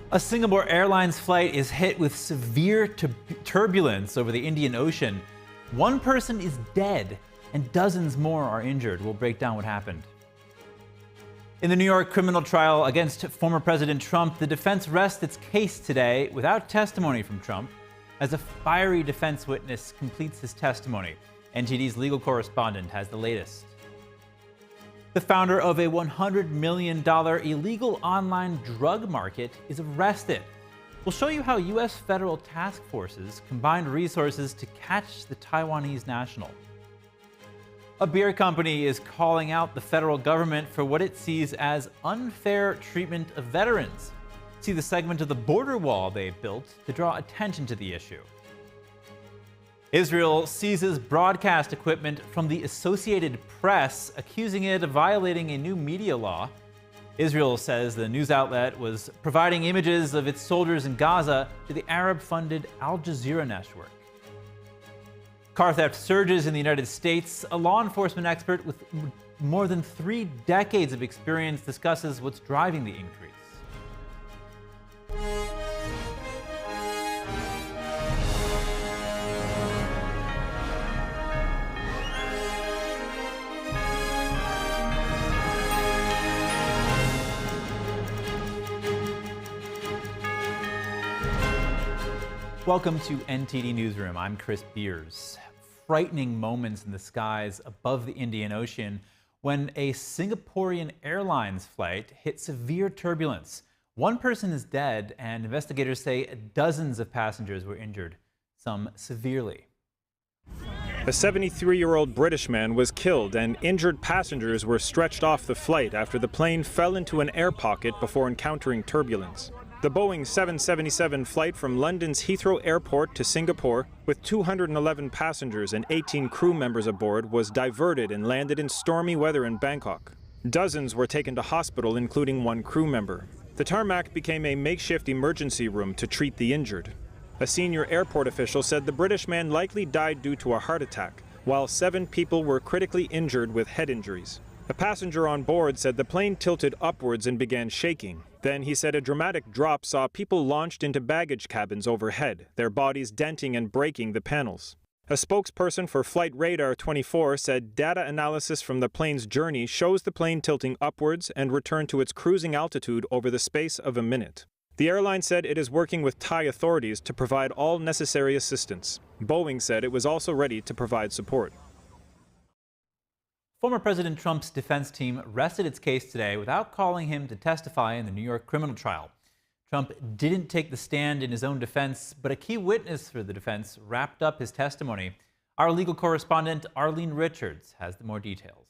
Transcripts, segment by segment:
A Singapore Airlines flight is hit with severe turbulence over the Indian Ocean. One person is dead and dozens more are injured. We'll break down what happened. In the New York criminal trial against former President Trump, the defense rests its case today without testimony from Trump as a fiery defense witness completes his testimony. NTD's legal correspondent has the latest. The founder of a $100 million illegal online drug market is arrested. We'll show you how U.S. federal task forces combined resources to catch the Taiwanese national. A beer company is calling out the federal government for what it sees as unfair treatment of veterans. See the segment of the border wall they built to draw attention to the issue. Israel seizes broadcast equipment from the Associated Press, accusing it of violating a new media law. Israel says the news outlet was providing images of its soldiers in Gaza to the Arab-funded Al Jazeera network. Car theft surges in the United States. A law enforcement expert with more than 3 decades of experience discusses what's driving the increase. Welcome to NTD Newsroom. I'm Chris Beers. Frightening moments in the skies above the Indian Ocean when a Singaporean Airlines flight hit severe turbulence. One person is dead, and investigators say dozens of passengers were injured, some severely. A 73-year-old British man was killed, and injured passengers were stretched off the flight after the plane fell into an air pocket before encountering turbulence. The Boeing 777 flight from London's Heathrow Airport to Singapore, with 211 passengers and 18 crew members aboard, was diverted and landed in stormy weather in Bangkok. Dozens were taken to hospital, including one crew member. The tarmac became a makeshift emergency room to treat the injured. A senior airport official said the British man likely died due to a heart attack, while 7 people were critically injured with head injuries. A passenger on board said the plane tilted upwards and began shaking. Then he said a dramatic drop saw people launched into baggage cabins overhead, their bodies denting and breaking the panels. A spokesperson for Flight Radar 24 said data analysis from the plane's journey shows the plane tilting upwards and returned to its cruising altitude over the space of a minute. The airline said it is working with Thai authorities to provide all necessary assistance. Boeing said it was also ready to provide support. Former President Trump's defense team rested its case today without calling him to testify in the New York criminal trial. Trump didn't take the stand in his own defense, but a key witness for the defense wrapped up his testimony. Our legal correspondent, Arlene Richards, has the more details.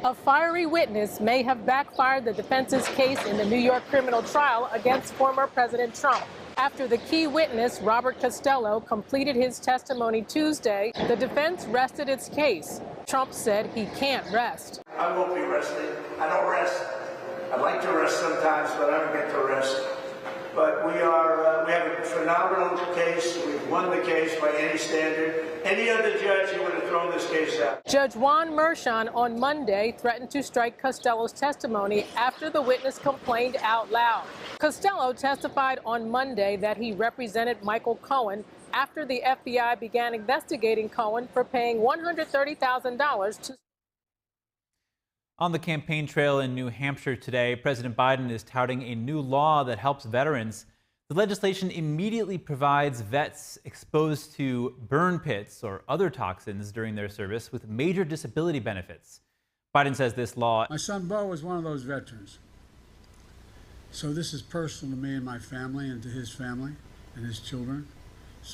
A fiery witness may have backfired the defense's case in the New York criminal trial against former President Trump. After the key witness, Robert Costello, completed his testimony Tuesday, the defense rested its case. Trump said he can't rest. I won't be resting. I don't rest. I'd like to rest sometimes, but I don't get to rest. But we have a phenomenal case. We've won the case by any standard. Any other judge, he would have thrown this case out. Judge Juan Merchan on Monday threatened to strike Costello's testimony after the witness complained out loud. Costello testified on Monday that he represented Michael Cohen after the FBI began investigating Cohen for paying $130,000 to... On the campaign trail in New Hampshire today, President Biden is touting a new law that helps veterans. The legislation immediately provides vets exposed to burn pits or other toxins during their service with major disability benefits. Biden says this law... My son Bo was one of those veterans. So this is personal to me and my family and to his family and his children.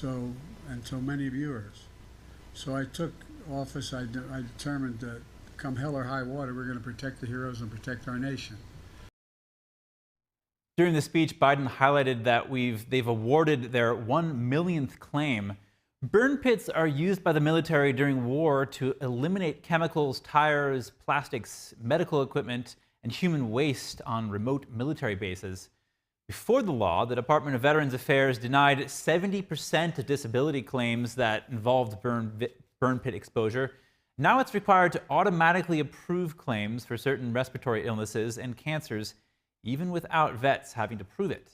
And so many viewers. So I took office, I determined that come hell or high water, we're going to protect the heroes and protect our nation. During the speech, Biden highlighted that they've awarded their 1 millionth claim. Burn pits are used by the military during war to eliminate chemicals, tires, plastics, medical equipment, and human waste on remote military bases. Before the law, the Department of Veterans Affairs denied 70% of disability claims that involved burn pit exposure. Now it's required to automatically approve claims for certain respiratory illnesses and cancers, even without vets having to prove it.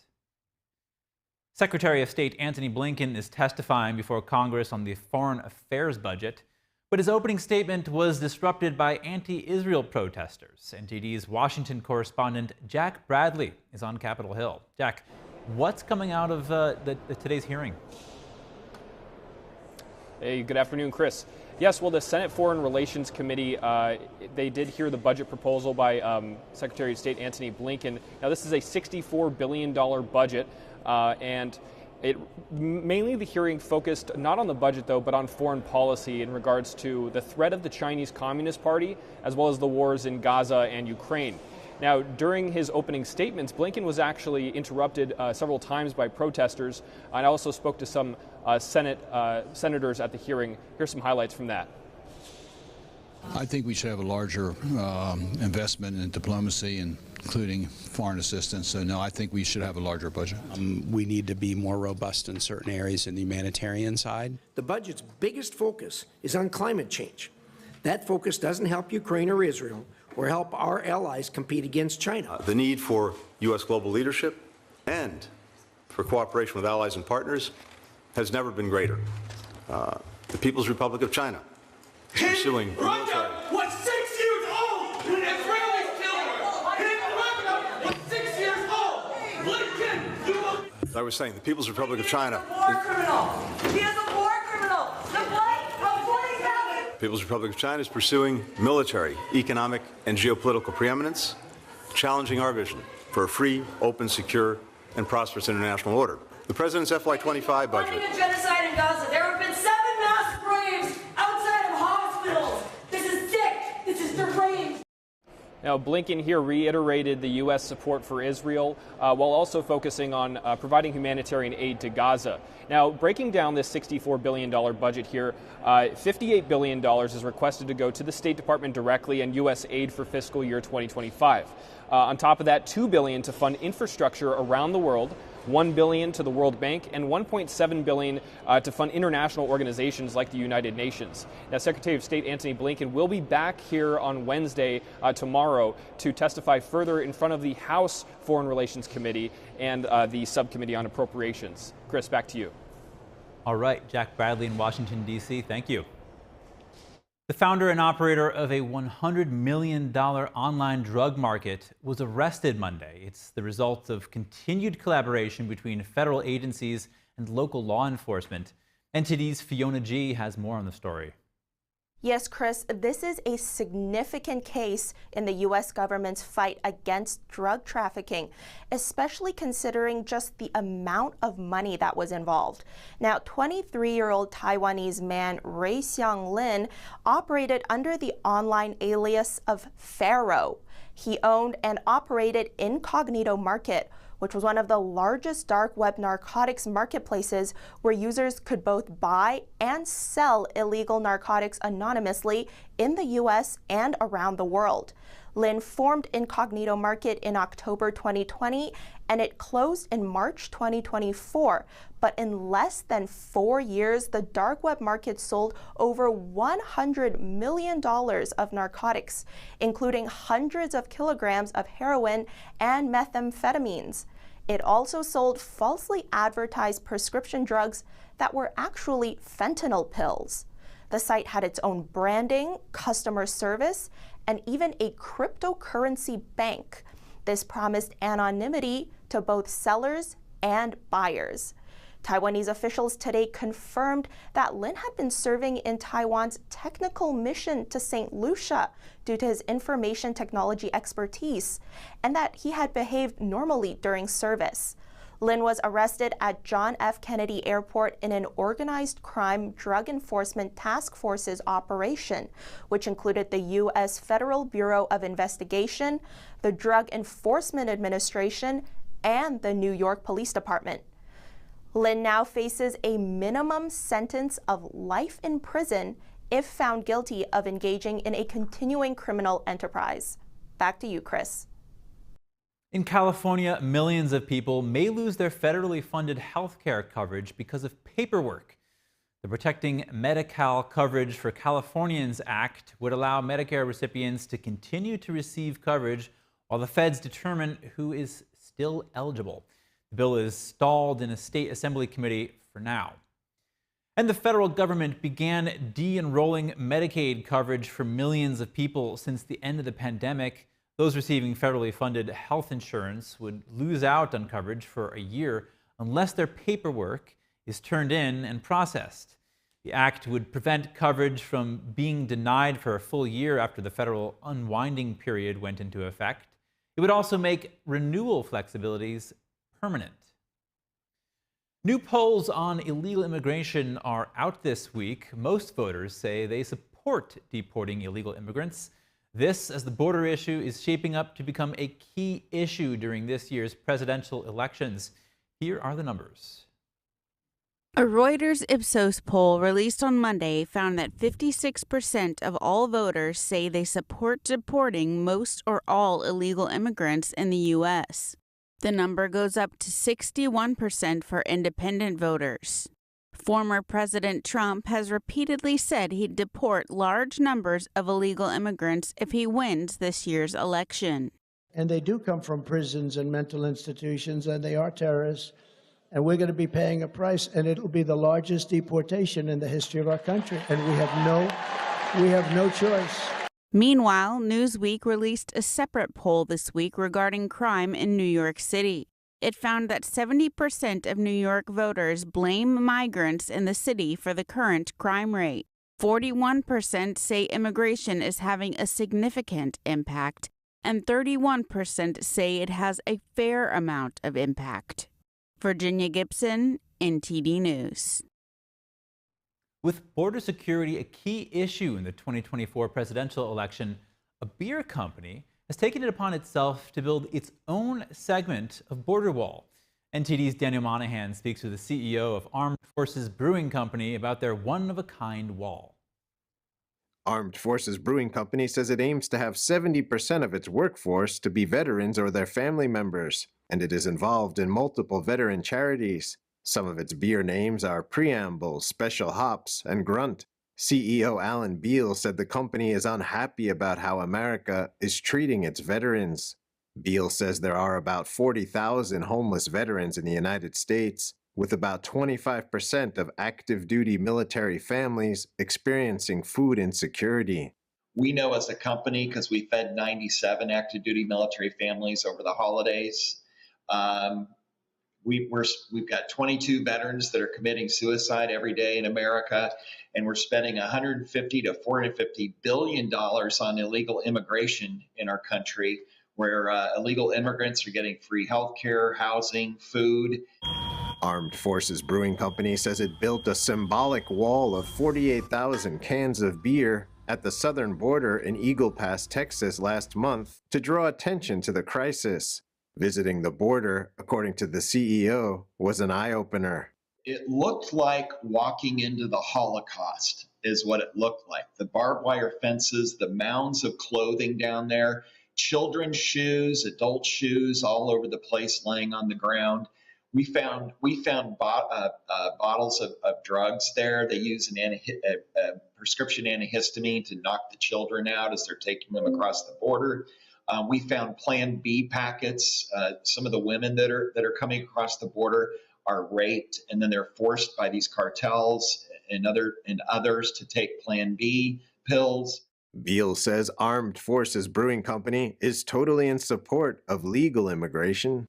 Secretary of State Antony Blinken is testifying before Congress on the foreign affairs budget, but his opening statement was disrupted by anti-Israel protesters. NTD's Washington correspondent Jack Bradley is on Capitol Hill. Jack, what's coming out of today's hearing? Hey, good afternoon, Chris. Yes, well, the Senate Foreign Relations Committee, they did hear the budget proposal by Secretary of State Antony Blinken. Now, this is a $64 billion budget, and mainly the hearing focused not on the budget, though, but on foreign policy in regards to the threat of the Chinese Communist Party, as well as the wars in Gaza and Ukraine. Now, during his opening statements, Blinken was actually interrupted several times by protesters, and also spoke to some senators at the hearing. Here's some highlights from that. I think we should have a larger investment in diplomacy, including foreign assistance. So, no, I think we should have a larger budget. We need to be more robust in certain areas in the humanitarian side. The budget's biggest focus is on climate change. That focus doesn't help Ukraine or Israel or help our allies compete against China. The need for U.S. global leadership and for cooperation with allies and partners has never been greater. The People's Republic of China is pursuing Russia was 6 years old when Israelis killed her. Russia was 6 years old. Blinken, you will... As I was saying, the People's Republic of China. War criminal. He is a war criminal. The what? The People's Republic of China is pursuing military, economic, and geopolitical preeminence, challenging our vision for a free, open, secure, and prosperous international order. The President's FY25 budget. Funding a genocide in Gaza. There have been 7 mass graves outside of hospitals. This is sick. This is deranged. Now, Blinken here reiterated the U.S. support for Israel while also focusing on providing humanitarian aid to Gaza. Now, breaking down this $64 billion budget here, $58 billion is requested to go to the State Department directly and U.S. aid for fiscal year 2025. On top of that, $2 billion to fund infrastructure around the world, $1 billion to the World Bank, and $1.7 billion to fund international organizations like the United Nations. Now, Secretary of State Antony Blinken will be back here on Wednesday, tomorrow, to testify further in front of the House Foreign Relations Committee and the Subcommittee on Appropriations. Chris, back to you. All right, Jack Bradley in Washington, D.C., thank you. The founder and operator of a $100 million online drug market was arrested Monday. It's the result of continued collaboration between federal agencies and local law enforcement. NTD's Fiona G has more on the story. Yes, Chris, this is a significant case in the U.S. government's fight against drug trafficking, especially considering just the amount of money that was involved. Now, 23-year-old Taiwanese man Ray Xiang Lin operated under the online alias of Pharaoh. He owned and operated Incognito Market, which was one of the largest dark web narcotics marketplaces where users could both buy and sell illegal narcotics anonymously in the U.S. and around the world. Lin formed Incognito Market in October 2020, and it closed in March 2024. But in less than 4 years, the dark web market sold over $100 million of narcotics, including hundreds of kilograms of heroin and methamphetamines. It also sold falsely advertised prescription drugs that were actually fentanyl pills. The site had its own branding, customer service, and even a cryptocurrency bank. This promised anonymity to both sellers and buyers. Taiwanese officials today confirmed that Lin had been serving in Taiwan's technical mission to St. Lucia due to his information technology expertise, and that he had behaved normally during service. Lin was arrested at John F. Kennedy Airport in an organized crime drug enforcement task force's operation, which included the U.S. Federal Bureau of Investigation, the Drug Enforcement Administration, and the New York Police Department. Lin now faces a minimum sentence of life in prison if found guilty of engaging in a continuing criminal enterprise. Back to you, Chris. In California, millions of people may lose their federally funded health care coverage because of paperwork. The Protecting Medi-Cal Coverage for Californians Act would allow Medicare recipients to continue to receive coverage while the feds determine who is still eligible. The bill is stalled in a state assembly committee for now. And the federal government began de-enrolling Medicaid coverage for millions of people since the end of the pandemic. Those receiving federally funded health insurance would lose out on coverage for a year unless their paperwork is turned in and processed. The act would prevent coverage from being denied for a full year after the federal unwinding period went into effect. It would also make renewal flexibilities permanent. New polls on illegal immigration are out this week. Most voters say they support deporting illegal immigrants. This as the border issue is shaping up to become a key issue during this year's presidential elections. Here are the numbers. A Reuters Ipsos poll released on Monday found that 56% of all voters say they support deporting most or all illegal immigrants in the U.S. The number goes up to 61% for independent voters. Former President Trump has repeatedly said he'd deport large numbers of illegal immigrants if he wins this year's election. And they do come from prisons and mental institutions, and they are terrorists. And we're going to be paying a price, and it'll be the largest deportation in the history of our country. And we have no choice. Meanwhile, Newsweek released a separate poll this week regarding crime in New York City. It found that 70% of New York voters blame migrants in the city for the current crime rate. 41% say immigration is having a significant impact, and 31% say it has a fair amount of impact. Virginia Gibson, NTD News. With border security a key issue in the 2024 presidential election, a beer company has taken it upon itself to build its own segment of border wall. NTD's Daniel Monahan speaks with the CEO of Armed Forces Brewing Company about their one-of-a-kind wall. Armed Forces Brewing Company says it aims to have 70% of its workforce to be veterans or their family members, and it is involved in multiple veteran charities. Some of its beer names are Preamble, Special Hops, and Grunt. CEO Alan Beal said the company is unhappy about how America is treating its veterans. Beal says there are about 40,000 homeless veterans in the United States, with about 25% of active duty military families experiencing food insecurity. We know as a company, because we fed 97 active duty military families over the holidays, we've got 22 veterans that are committing suicide every day in America, and we're spending $150 to $450 billion on illegal immigration in our country, where illegal immigrants are getting free health care, housing, food. Armed Forces Brewing Company says it built a symbolic wall of 48,000 cans of beer at the southern border in Eagle Pass, Texas last month to draw attention to the crisis. Visiting the border, according to the CEO, was an eye-opener. It looked like walking into the Holocaust is what it looked like. The barbed wire fences, the mounds of clothing down there, children's shoes, adult shoes all over the place laying on the ground. We found bottles of drugs there. They use a prescription antihistamine to knock the children out as they're taking them across the border. We found Plan B packets. Some of the women that are coming across the border are raped, and then they're forced by these cartels and others to take Plan B pills. Beal says Armed Forces Brewing Company is totally in support of legal immigration.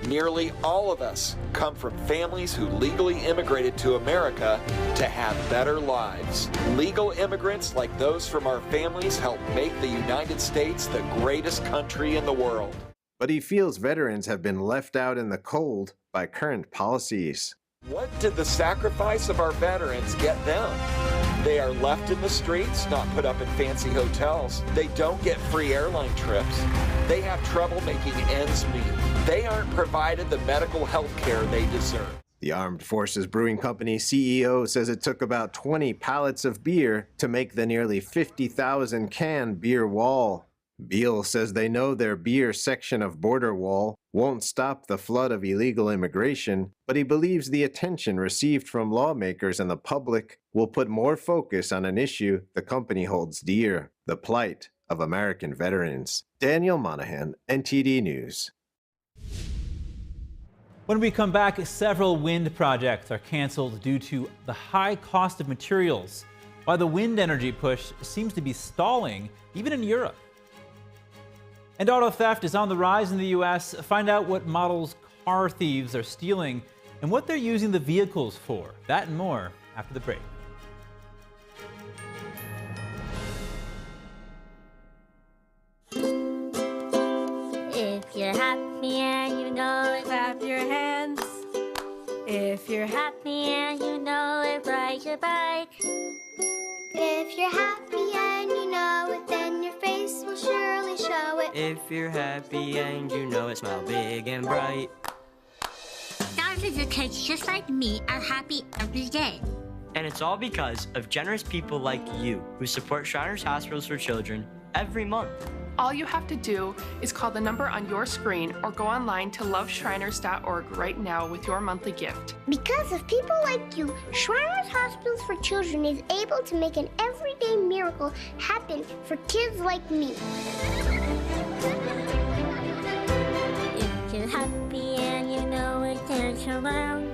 Nearly all of us come from families who legally immigrated to America to have better lives. Legal immigrants like those from our families help make the United States the greatest country in the world. But he feels veterans have been left out in the cold by current policies. What did the sacrifice of our veterans get them? They are left in the streets, not put up in fancy hotels. They don't get free airline trips. They have trouble making ends meet. They aren't provided the medical health care they deserve. The Armed Forces Brewing Company CEO says it took about 20 pallets of beer to make the nearly 50,000 can beer wall. Beal says they know their beer section of border wall won't stop the flood of illegal immigration, but he believes the attention received from lawmakers and the public will put more focus on an issue the company holds dear, the plight of American veterans. Daniel Monahan, NTD News. When we come back, several wind projects are canceled due to the high cost of materials, while the wind energy push seems to be stalling, even in Europe. And auto theft is on the rise in the U.S. Find out what models car thieves are stealing and what they're using the vehicles for. That and more after the break. If you're happy and you know it, clap your hands. If you're happy and you know it, ride your bike. If you're happy and you know it, then your face will surely show it. If you're happy and you know it, smile big and bright. Thousands of kids just like me are happy every day. And it's all because of generous people like you who support Shriners Hospitals for Children every month. All you have to do is call the number on your screen or go online to loveshriners.org right now with your monthly gift. Because of people like you, Shriners Hospitals for Children is able to make an everyday miracle happen for kids like me. If you're happy and you know it, dance around.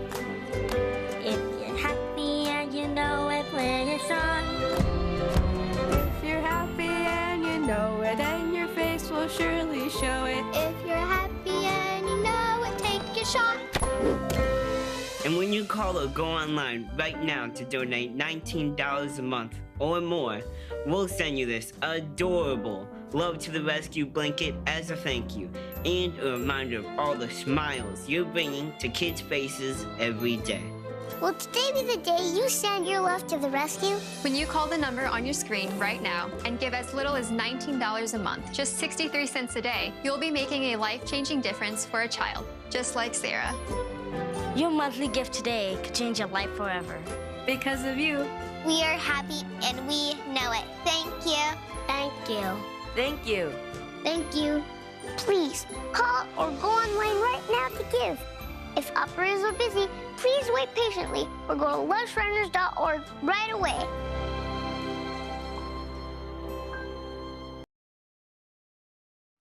If you're happy and you know it, play a song. If you're happy and you know it, then your face will surely show it. If you're happy and you know it, take a shot. And when you call or go online right now to donate $19 a month or more, we'll send you this adorable Love to the Rescue blanket as a thank you and a reminder of all the smiles you're bringing to kids' faces every day. Will today be the day you send your love to the rescue? When you call the number on your screen right now and give as little as $19 a month, just 63 cents a day, you'll be making a life-changing difference for a child, just like Sarah. Your monthly gift today could change your life forever. Because of you. We are happy and we know it. Thank you. Thank you. Thank you. Thank you. Please call or go online right now to give. If operators are busy, please wait patiently or go to loveshriners.org right away.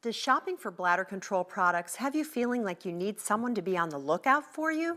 Does shopping for bladder control products have you feeling like you need someone to be on the lookout for you?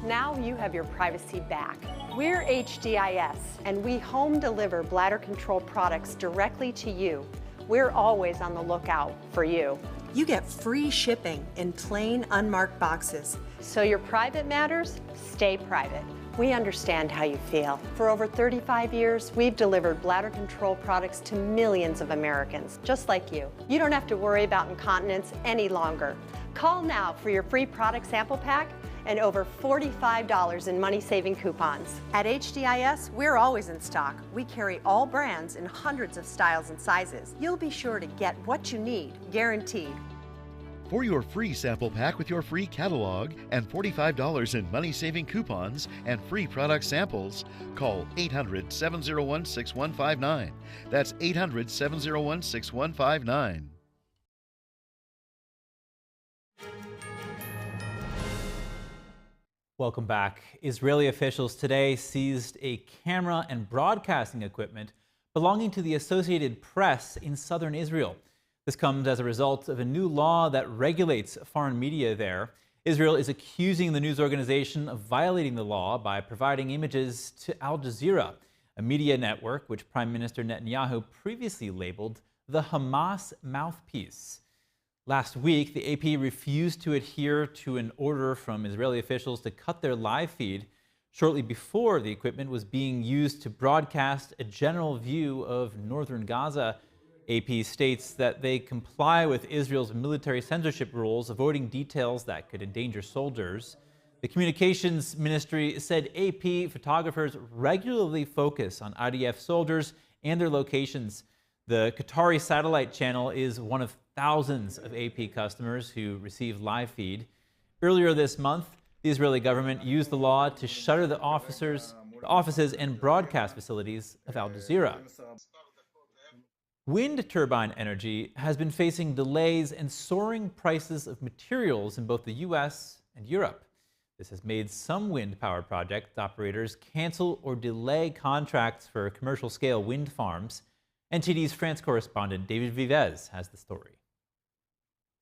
Now you have your privacy back. We're HDIS, and we home deliver bladder control products directly to you. We're always on the lookout for you. You get free shipping in plain, unmarked boxes. So your private matters, stay private. We understand how you feel. For over 35 years, we've delivered bladder control products to millions of Americans, just like you. You don't have to worry about incontinence any longer. Call now for your free product sample pack and over $45 in money-saving coupons. At HDIS, we're always in stock. We carry all brands in hundreds of styles and sizes. You'll be sure to get what you need, guaranteed. For your free sample pack with your free catalog and $45 in money-saving coupons and free product samples, call 800-701-6159. That's 800-701-6159. Welcome back. Israeli officials today seized a camera and broadcasting equipment belonging to the Associated Press in southern Israel. This comes as a result of a new law that regulates foreign media there. Israel is accusing the news organization of violating the law by providing images to Al Jazeera, a media network which Prime Minister Netanyahu previously labeled the Hamas mouthpiece. Last week, the AP refused to adhere to an order from Israeli officials to cut their live feed shortly before the equipment was being used to broadcast a general view of northern Gaza. AP states that they comply with Israel's military censorship rules, avoiding details that could endanger soldiers. The communications ministry said AP photographers regularly focus on IDF soldiers and their locations. The Qatari satellite channel is one of thousands of AP customers who receive live feed. Earlier this month, the Israeli government used the law to shutter the offices and broadcast facilities of Al Jazeera. Wind turbine energy has been facing delays and soaring prices of materials in both the U.S. and Europe. This has made some wind power project operators cancel or delay contracts for commercial-scale wind farms. NTD's France correspondent David Vivez has the story.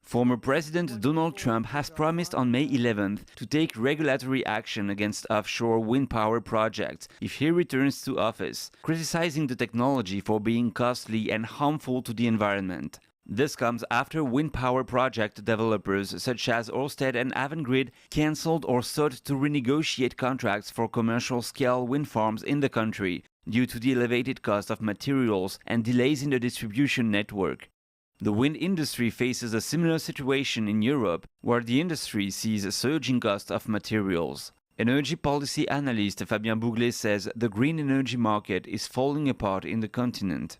Former President Donald Trump has promised on May 11th to take regulatory action against offshore wind power projects if he returns to office, criticizing the technology for being costly and harmful to the environment. This comes after wind power project developers such as Ørsted and Avangrid cancelled or sought to renegotiate contracts for commercial-scale wind farms in the country due to the elevated cost of materials and delays in the distribution network. The wind industry faces a similar situation in Europe, where the industry sees a surging cost of materials. Energy policy analyst Fabien Bouglet says the green energy market is falling apart in the continent.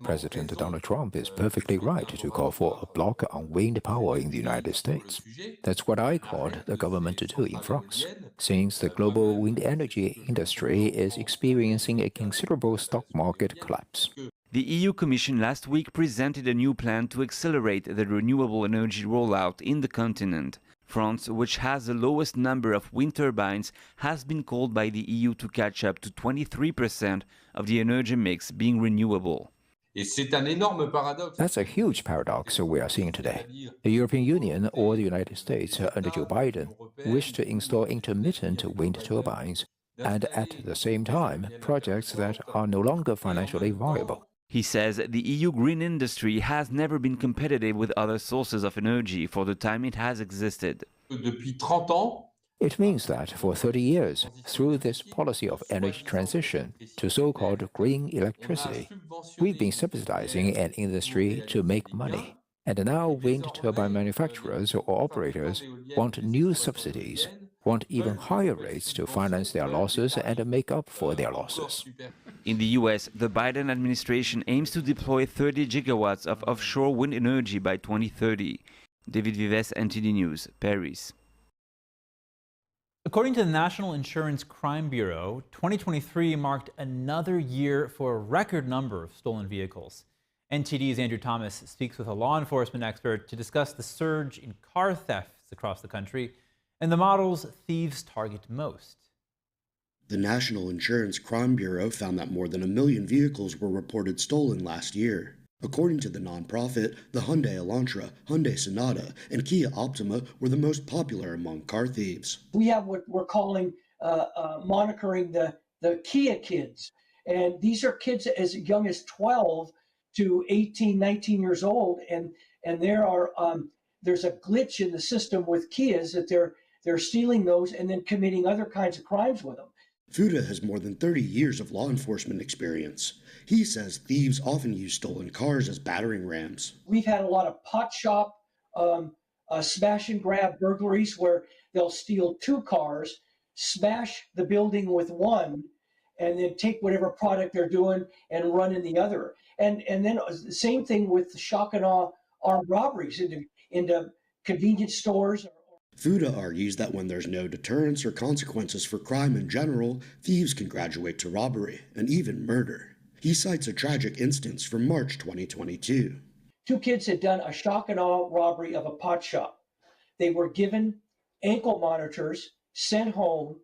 President Donald Trump is perfectly right to call for a block on wind power in the United States. That's what I called the government to do in France, since the global wind energy industry is experiencing a considerable stock market collapse. The EU Commission last week presented a new plan to accelerate the renewable energy rollout in the continent. France, which has the lowest number of wind turbines, has been called by the EU to catch up to 23% of the energy mix being renewable. That's a huge paradox we are seeing today. The European Union or the United States under Joe Biden wish to install intermittent wind turbines and at the same time projects that are no longer financially viable. He says the EU green industry has never been competitive with other sources of energy for the time it has existed. It means that for 30 years, through this policy of energy transition to so-called green electricity, we've been subsidizing an industry to make money. And now wind turbine manufacturers or operators want new subsidies, want even higher rates to finance their losses and make up for their losses. In the US, the Biden administration aims to deploy 30 gigawatts of offshore wind energy by 2030. David Vives, NTD News, Paris. According to the National Insurance Crime Bureau, 2023 marked another year for a record number of stolen vehicles. NTD's Andrew Thomas speaks with a law enforcement expert to discuss the surge in car thefts across the country and the models thieves target most. The National Insurance Crime Bureau found that more than 1 million vehicles were reported stolen last year. According to the nonprofit, the Hyundai Elantra, Hyundai Sonata, and Kia Optima were the most popular among car thieves. We have what we're calling monitoring the Kia kids. And these are kids as young as 12 to 18, 19 years old. And there's a glitch in the system with Kias that they're stealing those and then committing other kinds of crimes with them. Fuda has more than 30 years of law enforcement experience. He says thieves often use stolen cars as battering rams. We've had a lot of pot shop, smash and grab burglaries where they'll steal 2 cars, smash the building with one, and then take whatever product they're doing and run in the other. And then the same thing with the shock and awe armed robberies into convenience stores. Fuda argues that when there's no deterrence or consequences for crime in general, thieves can graduate to robbery and even murder. He cites a tragic instance from March 2022. 2 kids had done a shock and awe robbery of a pot shop. They were given ankle monitors, sent home.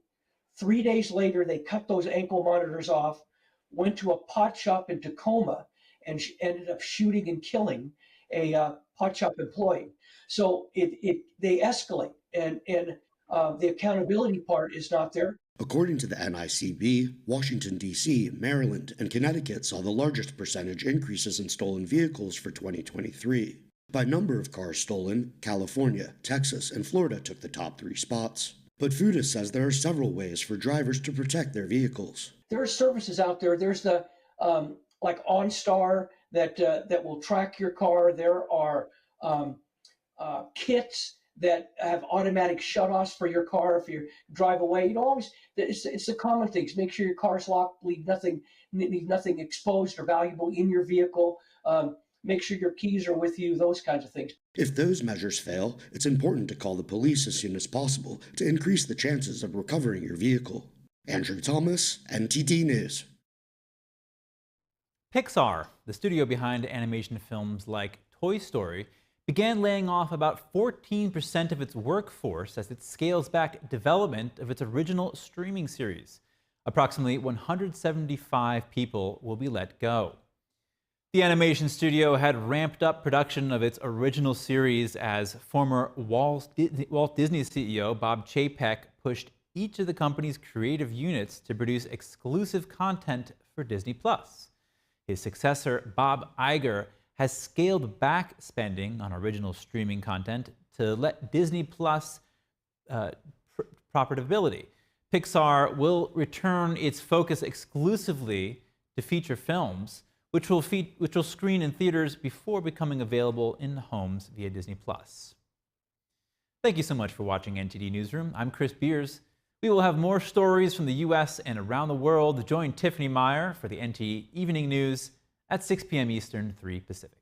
3 days later, they cut those ankle monitors off, went to a pot shop in Tacoma, and ended up shooting and killing a pot shop employee. So they escalate, and the accountability part is not there. According to the NICB, Washington, D.C., Maryland, and Connecticut saw the largest percentage increases in stolen vehicles for 2023. By number of cars stolen, California, Texas, and Florida took the top 3 spots. But Fuda says there are several ways for drivers to protect their vehicles. There are services out there. There's the like OnStar that will track your car. There are kits that have automatic shutoffs for your car if you drive away. You know, always it's the common things. Make sure your car's locked, leave nothing exposed or valuable in your vehicle. Make sure your keys are with you, those kinds of things. If those measures fail, it's important to call the police as soon as possible to increase the chances of recovering your vehicle. Andrew Thomas, NTD News. Pixar, the studio behind animation films like Toy Story, began laying off about 14% of its workforce as it scales back development of its original streaming series. Approximately 175 people will be let go. The animation studio had ramped up production of its original series as former Walt Disney CEO Bob Chapek pushed each of the company's creative units to produce exclusive content for Disney+. His successor, Bob Iger, has scaled back spending on original streaming content to let Disney+ profitability. Pixar will return its focus exclusively to feature films, which will screen in theaters before becoming available in homes via Disney+. Thank you so much for watching NTD Newsroom. I'm Chris Beers. We will have more stories from the U.S. and around the world. Join Tiffany Meyer for the NTD Evening News at 6 p.m. Eastern, 3 Pacific.